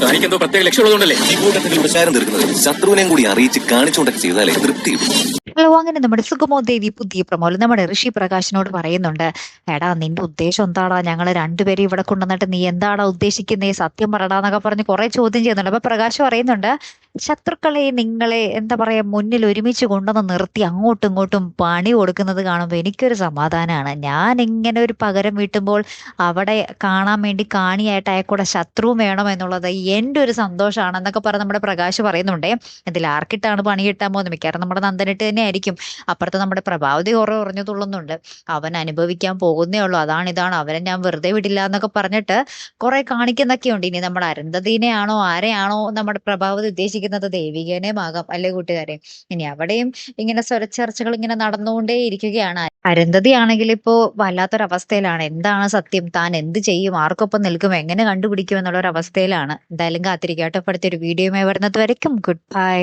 തനിക്കെന്തോ പ്രത്യേക ലക്ഷ്യമുള്ളതുകൊണ്ടല്ലേ ഈ കൂട്ടത്തിൽ പ്രചാരം തീർക്കുന്നത് ശത്രുവിനെയും കൂടി അറിയിച്ച് കാണിച്ചുകൊണ്ടൊക്കെ ചെയ്താലേ തൃപ്തി കിട്ടും. ഹലോ, അങ്ങനെ നമ്മുടെ സുഗമോ ദേവി പുതിയ പ്രമോല് നമ്മുടെ ഋഷി പ്രകാശിനോട് പറയുന്നുണ്ട്, എടാ നിന്റെ ഉദ്ദേശം എന്താടാ, ഞങ്ങള് രണ്ടുപേരും ഇവിടെ കൊണ്ടുവന്നിട്ട് നീ എന്താടാ ഉദ്ദേശിക്കുന്നേ, സത്യം പറടാന്നൊക്കെ പറഞ്ഞ് കുറെ ചോദ്യം ചെയ്യുന്നുണ്ട്. അപ്പൊ പ്രകാശ് പറയുന്നുണ്ട്, ശത്രുക്കളെ നിങ്ങളെ എന്താ പറയാ മുന്നിൽ ഒരുമിച്ച് കൊണ്ടുവന്ന് നിർത്തി അങ്ങോട്ടും ഇങ്ങോട്ടും പണി കൊടുക്കുന്നത് കാണുമ്പോൾ എനിക്കൊരു സമാധാനമാണ്. ഞാൻ ഇങ്ങനെ ഒരു പകരം വീട്ടുമ്പോൾ അവിടെ കാണാൻ വേണ്ടി കാണിയായിട്ട് അയാൾക്കൂടെ ശത്രുവും വേണം എന്നുള്ളത് എൻ്റെ ഒരു സന്തോഷമാണ് എന്നൊക്കെ പറഞ്ഞ് നമ്മുടെ പ്രകാശ് പറയുന്നുണ്ടേ. ഇതിൽ ആർക്കിട്ടാണ് പണി കിട്ടാൻ പോകുന്നത്? മിക്കവാറും നമ്മുടെ നന്ദനിട്ട് തന്നെ ആയിരിക്കും. അപ്പുറത്ത് നമ്മുടെ പ്രഭാവതി കുറെ ഉറഞ്ഞു തുള്ളുന്നുണ്ട്, അവൻ അനുഭവിക്കാൻ പോകുന്നേ ഉള്ളൂ, ഇതാണ് അവനെ ഞാൻ വെറുതെ വിടില്ല എന്നൊക്കെ പറഞ്ഞിട്ട് കുറെ കാണിക്കുന്നൊക്കെ ഉണ്ട്. ഇനി നമ്മുടെ അരുന്ധതിനെയാണോ ആരെയാണോ നമ്മുടെ പ്രഭാവതി ഉദ്ദേശിക്കുന്നത്, ദേവികേനേയും ആകാം അല്ലേ കൂട്ടുകാരെ. ഇനി അവിടെയും ഇങ്ങനെ സ്വരച്ചർച്ചകൾ ഇങ്ങനെ നടന്നുകൊണ്ടേ ഇരിക്കുകയാണ്. അരുന്ധതി ആണെങ്കിൽ ഇപ്പോ വല്ലാത്തൊരവസ്ഥയിലാണ്. എന്താണ് സത്യം, താൻ എന്ത് ചെയ്യും, ആർക്കൊപ്പം നിൽക്കും, എങ്ങനെ കണ്ടുപിടിക്കും എന്നുള്ള ഒരു അവസ്ഥയിലാണ്. എന്തായാലും കാത്തിരിക്കട്ടെ. അടുത്തൊരു വീഡിയോയുമായി വരുന്നത് വരയ്ക്കും ഗുഡ് ബൈ.